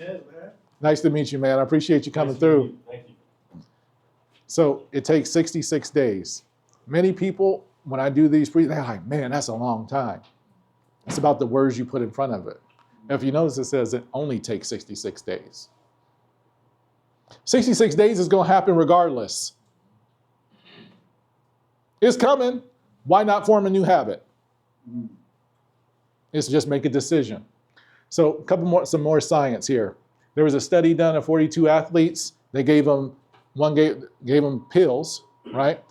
is, man. Nice to meet you, man. I appreciate you coming through. Thank you. So it takes 66 days. Many people, when I do these, they're like, man, that's a long time. It's about the words you put in front of it. If you notice, it says it only takes 66 days. 66 days is going to happen regardless. It's coming. Why not form a new habit? It's just make a decision. So some more science here. There was a study done of 42 athletes. They gave them gave them pills, right?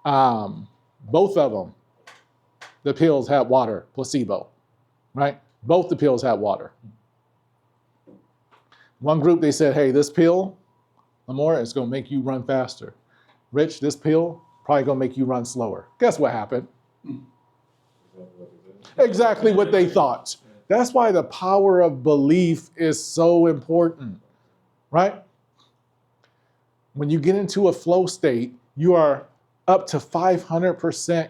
Both of them, the pills had water, placebo, right? Both the pills had water. One group, they said, hey, this pill, Lamore, it's going to make you run faster. Rich, this pill probably going to make you run slower. Guess what happened? Exactly what they thought. That's why the power of belief is so important, right? When you get into a flow state, you are up to 500%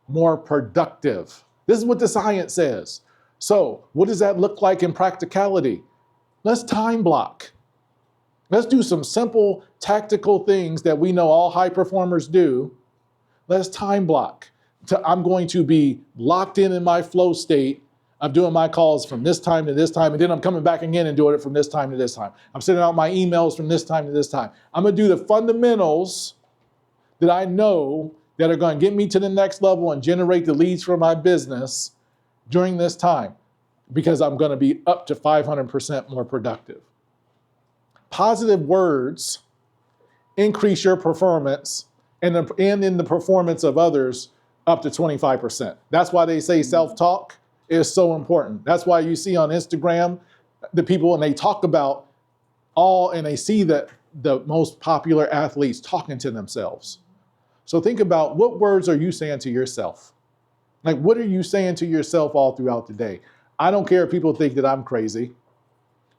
more productive. This is what the science says. So what does that look like in practicality? Let's time block. Let's do some simple tactical things that we know all high performers do. Let's time block. I'm going to be locked in my flow state of doing my calls from this time to this time, and then I'm coming back again and doing it from this time to this time. I'm sending out my emails from this time to this time. I'm going to do the fundamentals that I know that are going to get me to the next level and generate the leads for my business during this time, because I'm going to be up to 500% more productive. Positive words increase your performance and in the performance of others up to 25%. That's why they say self-talk is so important. That's why you see on Instagram the people, and they talk about and they see that the most popular athletes talking to themselves. So think about, what words are you saying to yourself? Like, what are you saying to yourself all throughout the day? I don't care if people think that I'm crazy,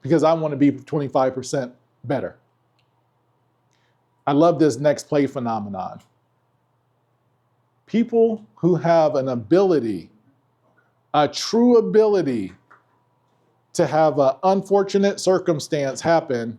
because I want to be 25% better. I love this next play phenomenon. People who have an ability, a true ability to have an unfortunate circumstance happen,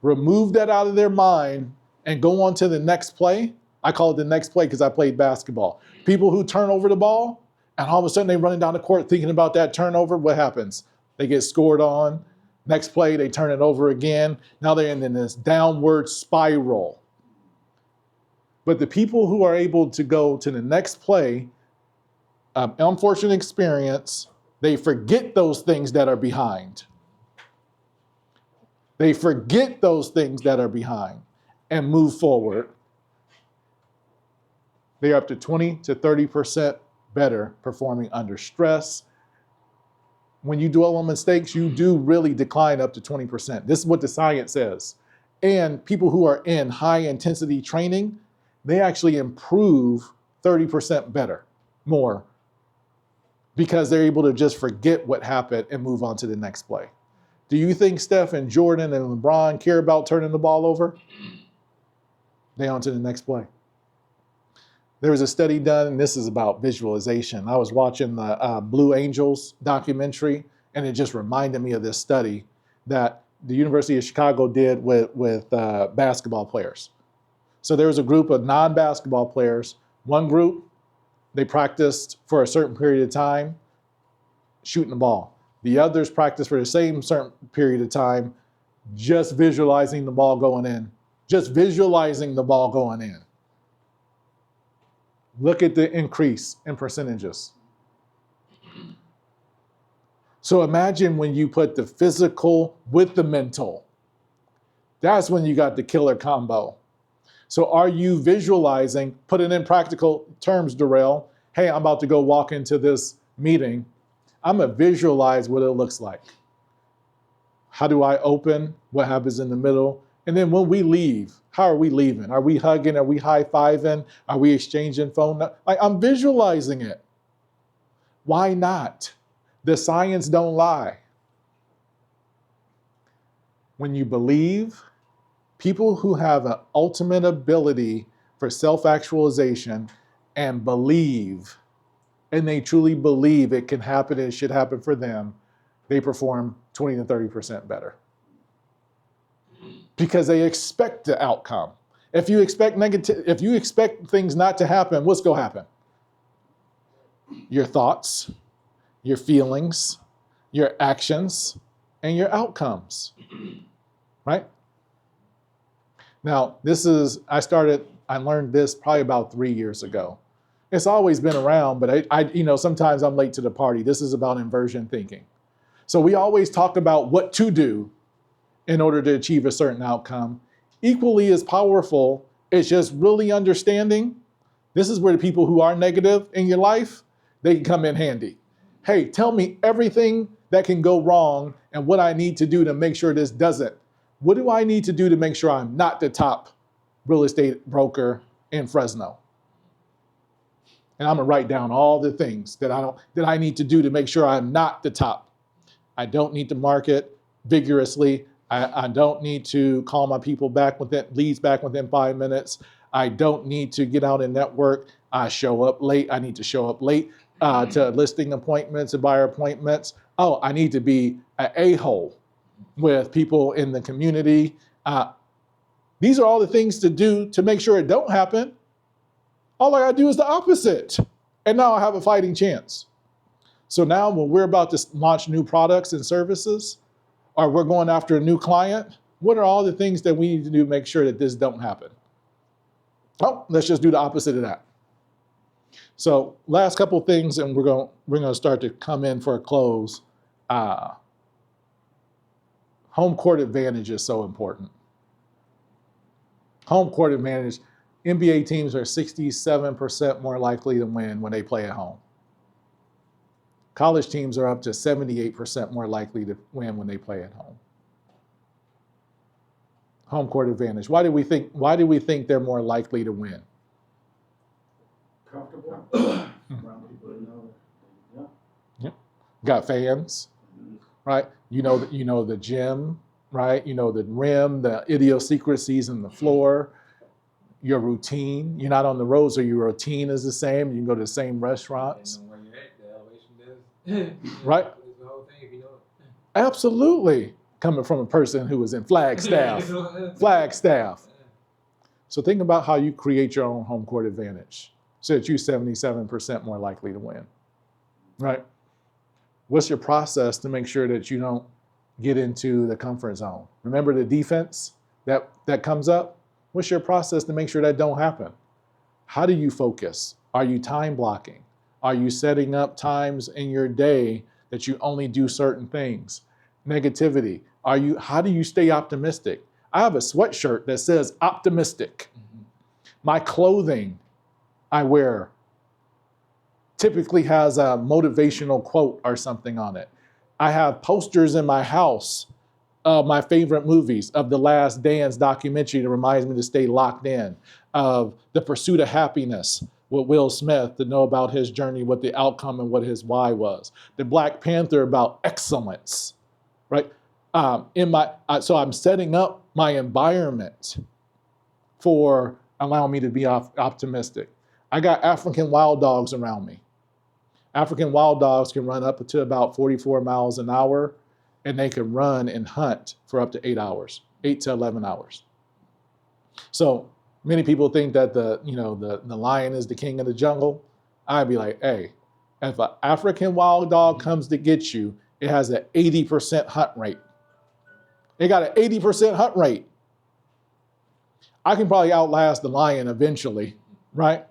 remove that out of their mind and go on to the next play. I call it the next play because I played basketball. People who turn over the ball and all of a sudden they're running down the court thinking about that turnover. What happens? They get scored on. Next play, they turn it over again. Now they're in this downward spiral. But the people who are able to go to the next play, unfortunate experience, they forget those things that are behind. They forget those things that are behind and move forward. They're up to 20 to 30% better performing under stress. When you dwell on mistakes, you do really decline up to 20%. This is what the science says. And people who are in high intensity training, they actually improve 30% better, more, because they're able to just forget what happened and move on to the next play. Do you think Steph and Jordan and LeBron care about turning the ball over? They on to the next play. There was a study done, and this is about visualization. I was watching the Blue Angels documentary, and it just reminded me of this study that the University of Chicago did with basketball players. So there was a group of non-basketball players. One group, they practiced for a certain period of time shooting the ball. The others practiced for the same certain period of time just visualizing the ball going in. Just visualizing the ball going in. Look at the increase in percentages. So imagine when you put the physical with the mental. That's when you got the killer combo. So are you visualizing, put it in practical terms, Darrell? Hey, I'm about to go walk into this meeting. I'm going to visualize what it looks like. How do I open? What happens in the middle? And then when we leave, how are we leaving? Are we hugging? Are we high-fiving? Are we exchanging phone numbers? I'm visualizing it. Why not? The science don't lie. When you believe, people who have an ultimate ability for self-actualization and believe, and they truly believe it can happen and it should happen for them, they perform 20 to 30% better. Because they expect the outcome. If you expect things not to happen, what's going to happen? Your thoughts, your feelings, your actions, and your outcomes, right? Now, I learned this probably about 3 years ago. It's always been around, but sometimes I'm late to the party. This is about inversion thinking. So we always talk about what to do in order to achieve a certain outcome. Equally as powerful is just really understanding. This is where the people who are negative in your life, they can come in handy. Hey, tell me everything that can go wrong and what I need to do to make sure this doesn't. What do I need to do to make sure I'm not the top real estate broker in Fresno? And I'm gonna write down all the things that I need to do to make sure I'm not the top. I don't need to market vigorously. I don't need to call my people leads back within 5 minutes. I don't need to get out and network. I need to show up late to listing appointments and buyer appointments. Oh, I need to be an a-hole with people in the community. These are all the things to do to make sure it don't happen. All I gotta do is the opposite. And now I have a fighting chance. So now when we're about to launch new products and services, or we're going after a new client, what are all the things that we need to do to make sure that this don't happen? Oh, let's just do the opposite of that. So last couple of things, and we're going to start to come in for a close. Home court advantage is so important. Home court advantage, NBA teams are 67% more likely to win when they play at home. College teams are up to 78% more likely to win when they play at home. Home court advantage. Why do we think they're more likely to win? Comfortable. Around people that know. Yeah. Got fans, right? You know the gym, right? You know the rim, the idiosyncrasies in the floor, your routine. You're not on the road, so your routine is the same. You can go to the same restaurants. And when you're at the elevation does. Right. The whole thing, if you know it. Absolutely. Coming from a person who was in Flagstaff. Flagstaff. So think about how you create your own home court advantage so that you're 77% more likely to win, right? What's your process to make sure that you don't get into the comfort zone? Remember the defense that comes up? What's your process to make sure that don't happen? How do you focus? Are you time blocking? Are you setting up times in your day that you only do certain things? Negativity. How do you stay optimistic? I have a sweatshirt that says optimistic. My clothing I wear typically has a motivational quote or something on it. I have posters in my house of my favorite movies, of The Last Dance documentary that reminds me to stay locked in, of The Pursuit of Happiness with Will Smith to know about his journey, what the outcome and what his why was. The Black Panther about excellence, right? So I'm setting up my environment for allowing me to be optimistic. I got African wild dogs around me. African wild dogs can run up to about 44 miles an hour, and they can run and hunt for up to 8 to 11 hours. So many people think that the lion is the king of the jungle. I'd be like, hey, if an African wild dog comes to get you, it has an 80% hunt rate. It got an 80% hunt rate. I can probably outlast the lion eventually, right?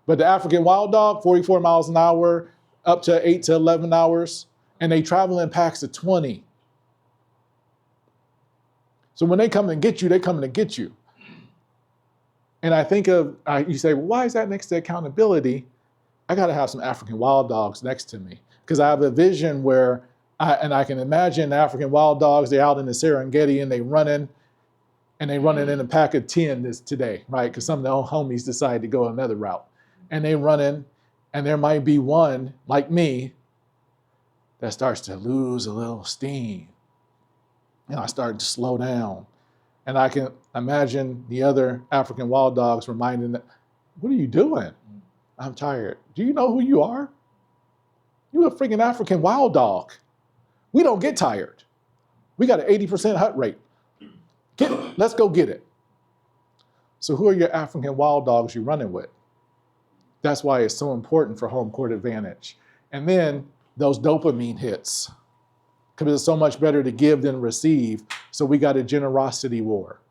But the African wild dog, 44 miles an hour, up to 8 to 11 hours, and they travel in packs of 20. So when they come and get you, they're coming to get you. And I think you say, well, why is that next to accountability? I got to have some African wild dogs next to me because I have a vision where I can imagine African wild dogs, they're out in the Serengeti and they running in a pack of 10 today, right? Because some of the homies decide to go another route. And they running, and there might be one, like me, that starts to lose a little steam. And I start to slow down. And I can imagine the other African wild dogs reminding them, what are you doing? I'm tired. Do you know who you are? You're a freaking African wild dog. We don't get tired. We got an 80% hut rate. Let's go get it. So who are your African wild dogs you're running with? That's why it's so important for home court advantage. And then those dopamine hits, because it's so much better to give than receive. So we got a generosity war.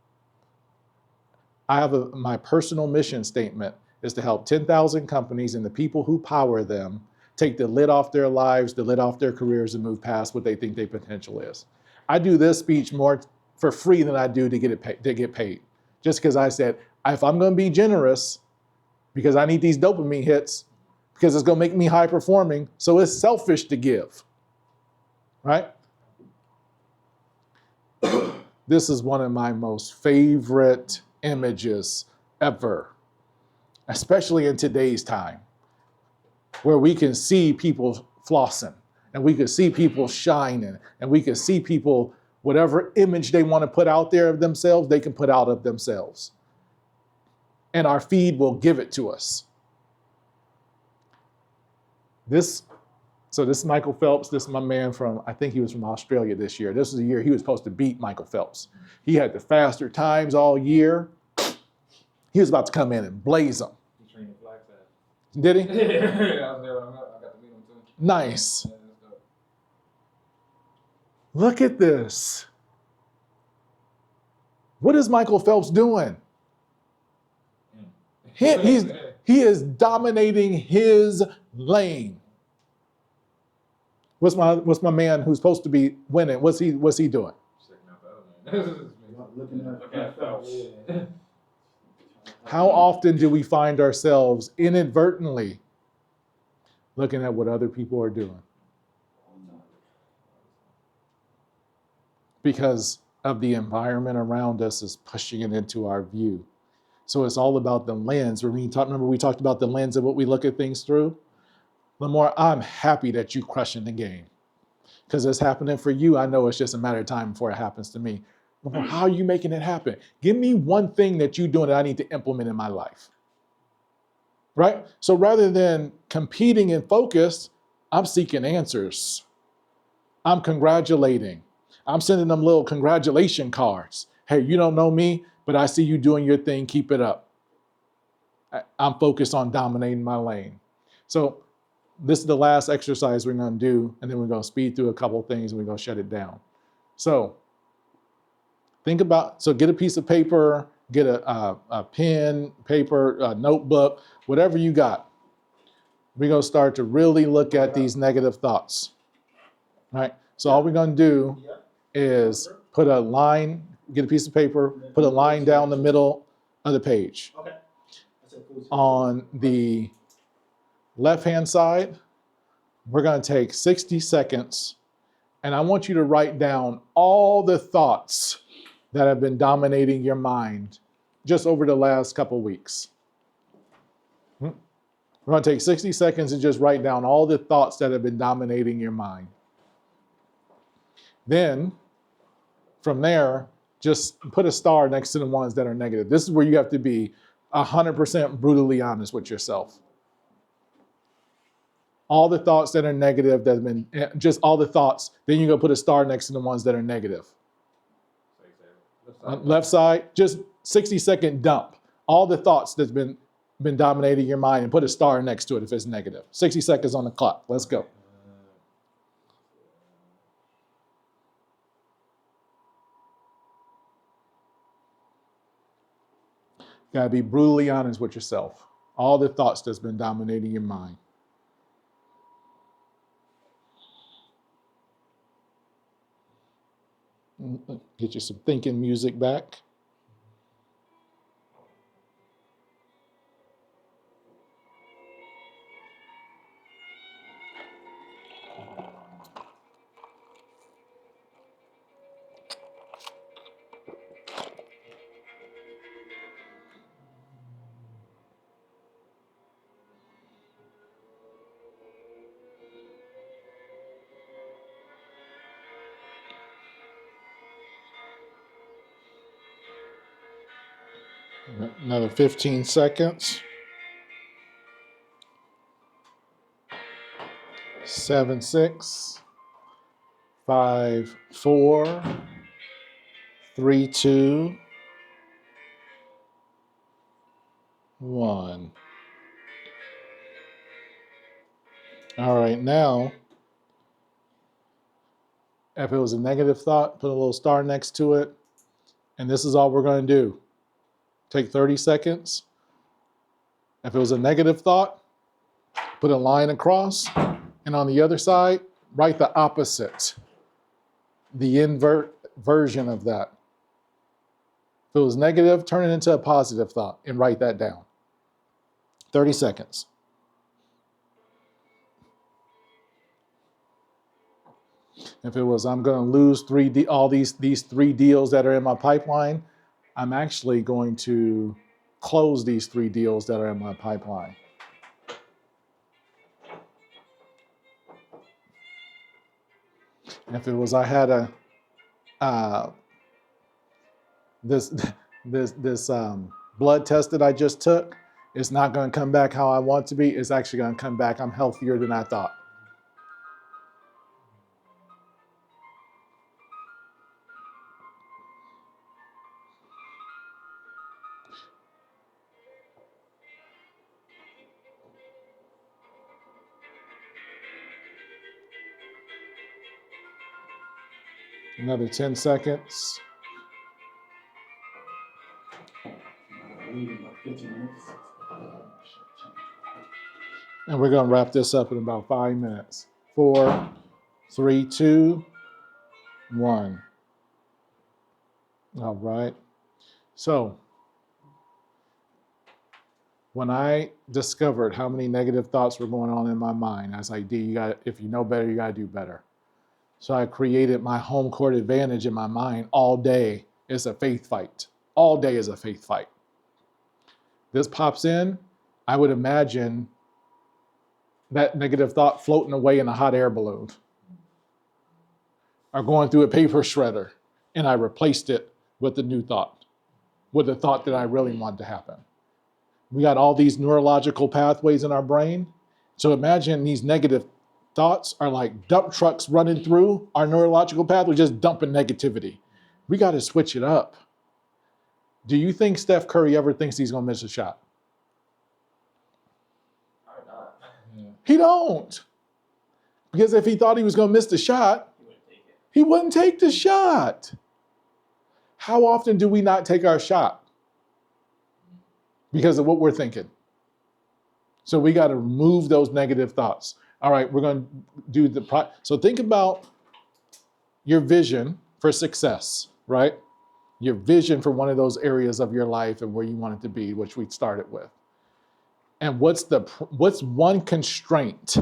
I have my personal mission statement is to help 10,000 companies and the people who power them take the lid off their lives, the lid off their careers, and move past what they think their potential is. I do this speech more for free than I do to get paid. Just because I said, if I'm going to be generous, because I need these dopamine hits, because it's going to make me high performing, so it's selfish to give, right? This is one of my most favorite images ever, especially in today's time, where we can see people flossing, and we can see people shining, and we can see people, whatever image they want to put out there of themselves, they can put out of themselves. And our feed will give it to us. This is Michael Phelps. This is my man from, I think he was from Australia this year. This was the year he was supposed to beat Michael Phelps. He had the faster times all year. He was about to come in and blaze them. He trained in Flagstaff. Did he? I was there when I got to meet him too. Nice. Yeah, that's dope. Look at this. What is Michael Phelps doing? He is dominating his lane. What's my man who's supposed to be winning? What's he doing? Checking out the other man. Looking at Phelps. Yeah. How often do we find ourselves inadvertently looking at what other people are doing? Because of the environment around us is pushing it into our view. So it's all about the lens. Remember we talked about the lens of what we look at things through? Lamar, I'm happy that you're crushing the game. Because it's happening for you. I know it's just a matter of time before it happens to me. Lamar, how are you making it happen? Give me one thing that you're doing that I need to implement in my life. Right? So rather than competing and focus, I'm seeking answers. I'm congratulating. I'm sending them little congratulation cards. Hey, you don't know me, but I see you doing your thing. Keep it up. I'm focused on dominating my lane. So this is the last exercise we're going to do, and then we're going to speed through a couple of things and we're going to shut it down. So get a piece of paper, get a pen, paper, a notebook, whatever you got. We're going to start to really look at these negative thoughts. All right. So all we're going to do is put a line, get a piece of paper, put a line down the middle of the page. Okay. On the left-hand side, we're going to take 60 seconds, and I want you to write down all the thoughts that have been dominating your mind just over the last couple weeks. We're going to take 60 seconds and just write down all the thoughts that have been dominating your mind. Then, from there, just put a star next to the ones that are negative. This is where you have to be 100% brutally honest with yourself. All the thoughts that are negative, that have been just all the thoughts, then you're going to put a star next to the ones that are negative. Left side, just 60-second dump. All the thoughts that's been dominating your mind and put a star next to it if it's negative. 60 seconds on the clock. Let's go. You gotta be brutally honest with yourself. All the thoughts that's been dominating your mind. Get you some thinking music back. Another 15 seconds. 7, 6, 5, 4, 3, 2, 1. All right, now, if it was a negative thought, put a little star next to it. And this is all we're going to do. Take 30 seconds. If it was a negative thought, put a line across. And on the other side, write the opposite, the invert version of that. If it was negative, turn it into a positive thought and write that down. 30 seconds. If it was, I'm going to lose all these 3 deals that are in my pipeline, I'm actually going to close these 3 deals that are in my pipeline. If it was, I had this blood test that I just took, it's not going to come back how I want to be. It's actually going to come back, I'm healthier than I thought. Another 10 seconds. And we're going to wrap this up in about 5 minutes. 4, 3, 2, 1. All right. So when I discovered how many negative thoughts were going on in my mind, I was like, D, if you know better, you got to do better. So I created my home court advantage in my mind all day. It's a faith fight. All day is a faith fight. This pops in, I would imagine that negative thought floating away in a hot air balloon or going through a paper shredder, and I replaced it with a new thought, with a thought that I really wanted to happen. We got all these neurological pathways in our brain. So imagine these negative thoughts are like dump trucks running through our neurological pathway, just dumping negativity. We got to switch it up. Do you think Steph Curry ever thinks he's going to miss a shot? Probably not. He don't. Because if he thought he was going to miss the shot, he wouldn't take the shot. How often do we not take our shot? Because of what we're thinking. So we got to remove those negative thoughts. All right, we're going to do so think about your vision for success, right? Your vision for one of those areas of your life and where you want it to be, which we started with. And what's one constraint?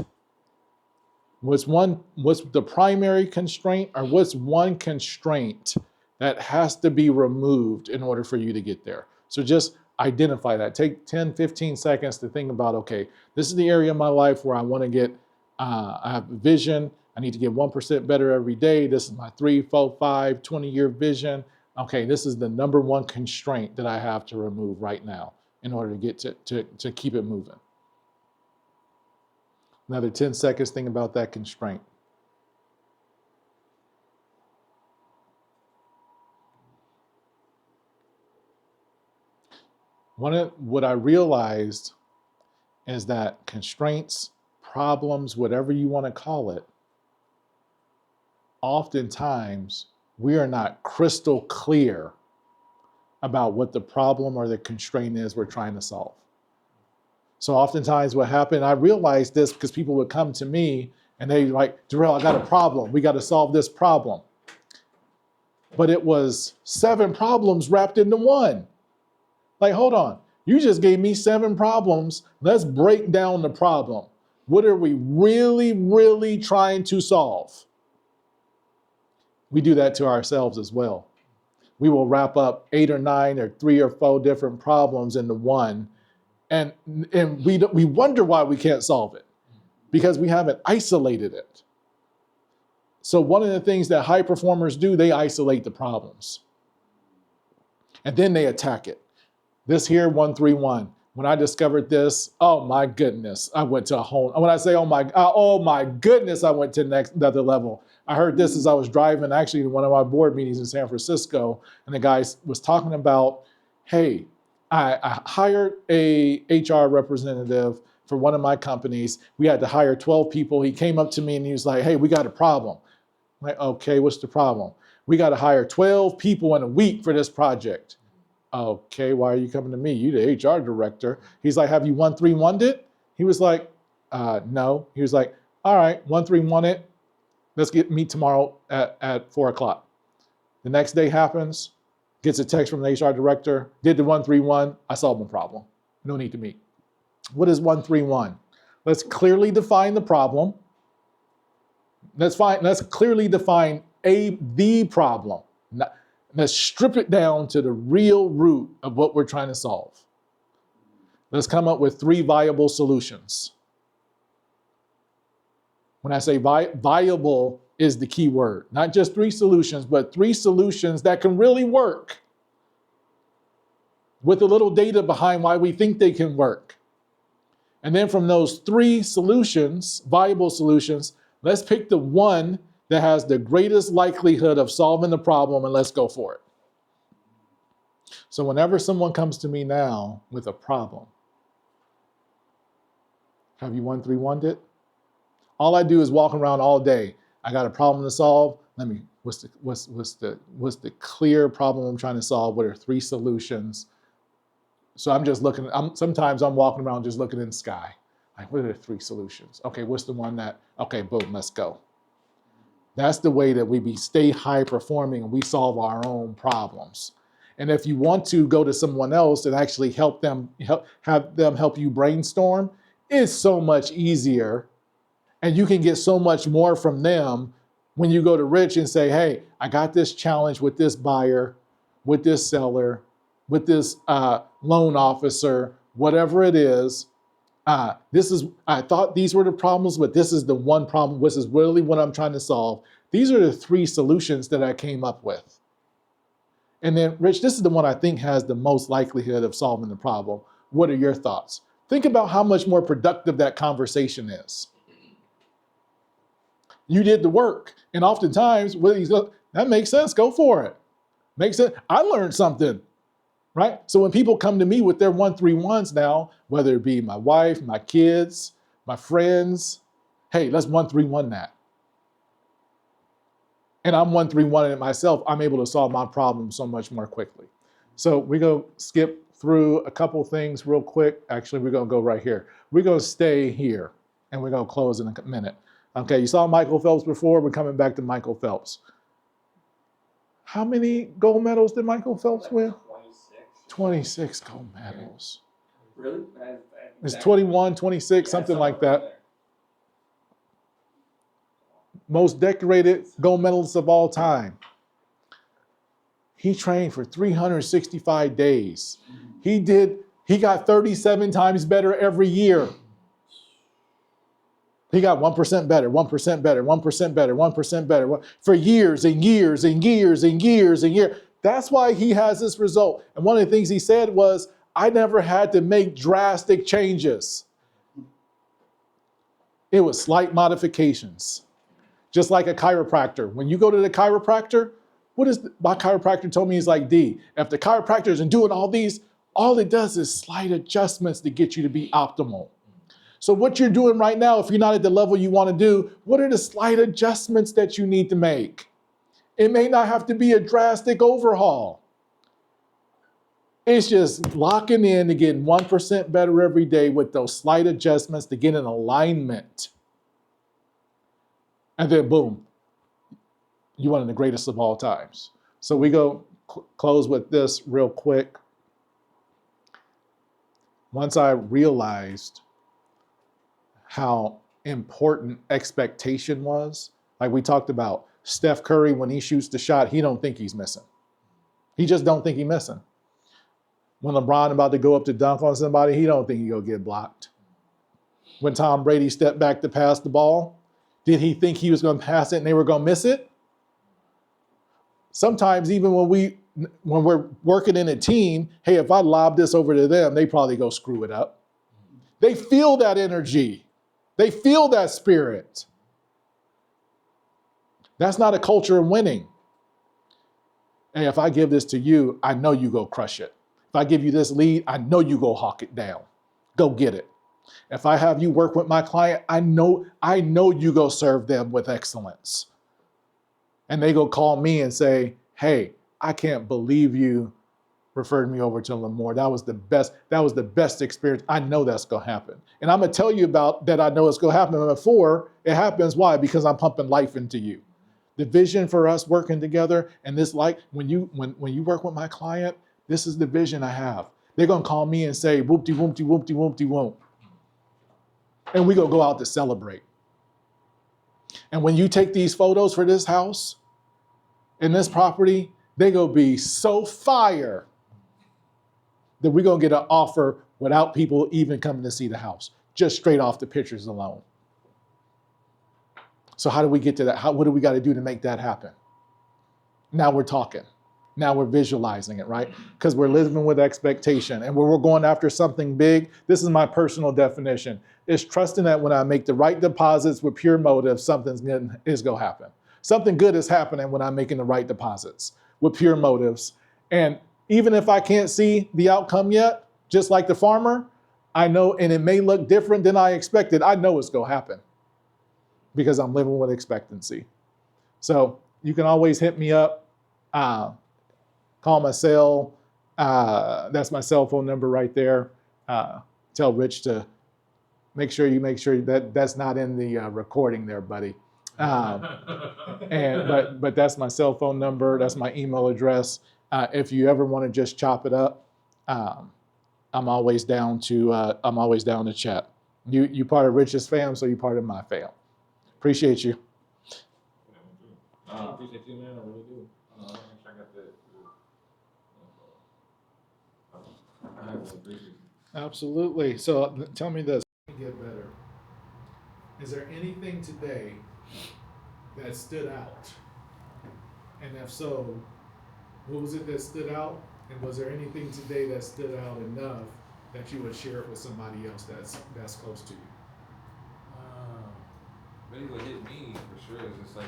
What's the primary constraint, or what's one constraint that has to be removed in order for you to get there? So just identify that. Take 10, 15 seconds to think about, okay, this is the area of my life where I want to get, I have a vision. I need to get 1% better every day. This is my 3, 4, 5, 20-year vision. Okay, this is the number one constraint that I have to remove right now in order to get to keep it moving. Another 10 seconds, think about that constraint. What I realized is that constraints, problems, whatever you want to call it, oftentimes we are not crystal clear about what the problem or the constraint is we're trying to solve. So oftentimes what happened, I realized this because people would come to me and they like, Darrell, I got a problem. We got to solve this problem. But it was 7 problems wrapped into one. Like, hold on. You just gave me 7 problems. Let's break down the problem. What are we really, really trying to solve? We do that to ourselves as well. We will wrap up 8 or 9 or 3 or 4 different problems into one. And we wonder why we can't solve it because we haven't isolated it. So one of the things that high performers do, they isolate the problems. And then they attack it. This here, 131. When I discovered this, oh my goodness, I went to a whole, when I say oh my goodness, I went to another level. I heard this as I was driving actually to one of my board meetings in San Francisco, and the guy was talking about, hey, I hired a HR representative for one of my companies. We had to hire 12 people. He came up to me and he was like, hey, we got a problem. I'm like, okay, what's the problem? We got to hire 12 people in a week for this project. Okay, why are you coming to me? You the HR director. He's like, have you 131'd it? He was like, no. He was like, all right, 131 it. Let's meet tomorrow at 4 o'clock. The next day happens, gets a text from the HR director, did the 131, I solved the problem. No need to meet. What is 131? Let's clearly define the problem. Let's clearly define the problem. Let's strip it down to the real root of what we're trying to solve. Let's come up with 3 viable solutions. When I say viable is the key word, not just 3 solutions, but 3 solutions that can really work with a little data behind why we think they can work. And then from those 3 solutions, viable solutions, let's pick the one that has the greatest likelihood of solving the problem, and let's go for it. So whenever someone comes to me now with a problem, have you 131'd it? All I do is walk around all day. I got a problem to solve. What's the clear problem I'm trying to solve? What are 3 solutions? So I'm just looking, sometimes I'm walking around just looking in the sky. Like, what are the 3 solutions? Okay, what's the one that, okay, boom, let's go. That's the way that we stay high performing and we solve our own problems. And if you want to go to someone else and actually have them help you brainstorm, it's so much easier. And you can get so much more from them when you go to Rich and say, hey, I got this challenge with this buyer, with this seller, with this loan officer, whatever it is. I thought these were the problems, but this is the one problem. This is really what I'm trying to solve. These are the 3 solutions that I came up with. And then, Rich, this is the one I think has the most likelihood of solving the problem. What are your thoughts? Think about how much more productive that conversation is. You did the work. And oftentimes, that makes sense. Go for it. Makes sense. I learned something. Right? So when people come to me with their 131s now, whether it be my wife, my kids, my friends, hey, let's 131 that. And I'm 131 it myself. I'm able to solve my problem so much more quickly. So we're going to skip through a couple things real quick. Actually, we're going to go right here. We're going to stay here and we're going to close in a minute. Okay, you saw Michael Phelps before. We're coming back to Michael Phelps. How many gold medals did Michael Phelps win? 26 gold medals. Really? It's 21, 26, something like that. Most decorated gold medalists of all time. He trained for 365 days. He got 37 times better every year. He got 1% better, 1% better, 1% better, 1% better for years and years and years and years and years. That's why he has this result. And one of the things he said was, I never had to make drastic changes. It was slight modifications. Just like a chiropractor. When you go to the chiropractor, my chiropractor told me, he's like, D, if the chiropractor isn't doing all these, all it does is slight adjustments to get you to be optimal. So what you're doing right now, if you're not at the level you want to do, what are the slight adjustments that you need to make? It may not have to be a drastic overhaul. It's just locking in to get 1% better every day with those slight adjustments to get in alignment. And then boom, you're one of the greatest of all times. So we go close with this real quick. Once I realized how important expectation was, like we talked about, Steph Curry, when he shoots the shot, he don't think he's missing. He just don't think he's missing. When LeBron about to go up to dunk on somebody, he don't think he's going to get blocked. When Tom Brady stepped back to pass the ball, did he think he was going to pass it and they were going to miss it? Sometimes even when we're working in a team, hey, if I lob this over to them, they probably go screw it up. They feel that energy. They feel that spirit. That's not a culture of winning. Hey, if I give this to you, I know you go crush it. If I give you this lead, I know you go hawk it down. Go get it. If I have you work with my client, I know you go serve them with excellence. And they go call me and say, hey, I can't believe you referred me over to Lamore. That was the best experience. I know that's gonna happen. And I'm gonna tell you about that. I know it's gonna happen before it happens. Why? Because I'm pumping life into you. The vision for us working together, and this, like when you work with my client, this is the vision I have. They're gonna call me and say, whoop de whoop de whoop de whoop de whoop. And we gonna go out to celebrate. And when you take these photos for this house and this property, they gonna be so fire that we're going to get an offer without people even coming to see the house, just straight off the pictures alone. So how do we get to that? What do we got to do to make that happen? Now we're talking. Now we're visualizing it, right? Because we're living with expectation. And when we're going after something big, this is my personal definition. It's trusting that when I make the right deposits with pure motive, something good is going to happen. Something good is happening when I'm making the right deposits with pure motives. And even if I can't see the outcome yet, just like the farmer, I know, and it may look different than I expected, I know it's going to happen because I'm living with expectancy. So you can always hit me up, call my cell. That's my cell phone number right there. Tell Rich to make sure that that's not in the recording there, buddy. But that's my cell phone number. That's my email address. If you ever want to just chop it up, I'm always down to chat. You part of Rich's fam, so you part of my fam. Appreciate you. I appreciate you, man. I really do. Make sure I got that. I really appreciate you. Absolutely. So tell me this. Get better. Is there anything today that stood out? And if so, what was it that stood out? And was there anything today that stood out enough that you would share it with somebody else that's close to you? Really what hit me for sure is just like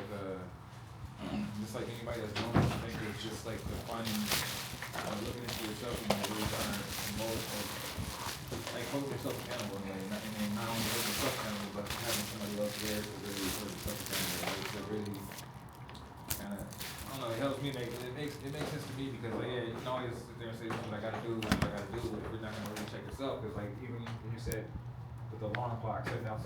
anybody that's doing this, I think it's just like the finding, looking into yourself and really trying to mold, like hold yourself accountable, and not only hold yourself accountable, but having somebody else there to really hold yourself accountable, right? To really kind of, I don't know, it helps me it makes sense to me because like, yeah, you can always sit there and say, this is what I gotta do, but if you're not gonna really check yourself, because like even when you said with the alarm clock sitting outside